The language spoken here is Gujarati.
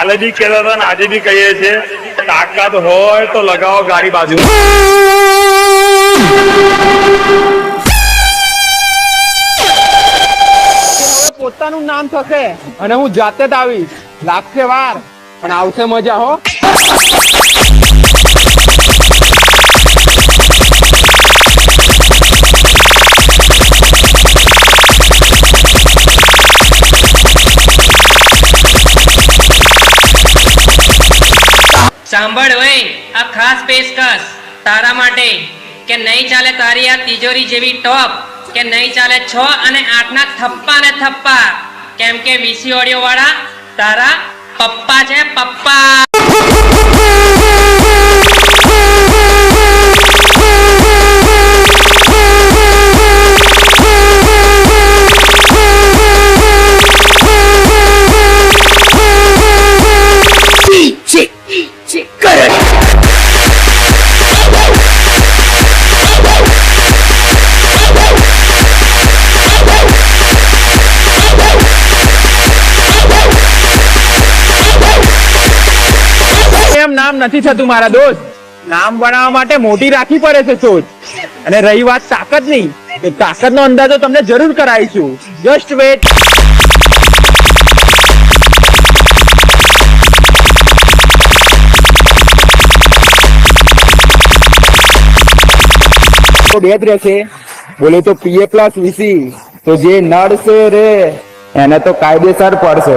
કાલે બી કહેતા હતા ને આજે બી કહીએ છીએ, તાકાત હોય તો લગાવો ગાડી બાજુ. પોતાનું નામ થશે અને હું જાતે જ આવીશ. લાગશે વાર પણ આવશે મજા હો. સાંભળ ભાઈ, આ ખાસ પેશકશ તારા માટે કે નહીં ચાલે તારી આ તિજોરી જેવી ટોપ, કે નહીં ચાલે 6 અને 8 ના થપ્પા ને થપ્પા, કેમ કે વીસી ઓડિયો વાળા તારા પપ્પા છે, પપ્પા. નામ નથી થતું મારા દોસ્ત. નામ બનાવવા માટે મોટી રાખવી પડે છે સોચ. અને રહી વાત તાકાતની, તો તાકાતનો અંદાજો તમને જરૂર કરાવીશું. Just wet. બે જ રહેશે. બોલે તો PA+VC. તો જે નડશે રે એને તો કાયદેસર પડશે.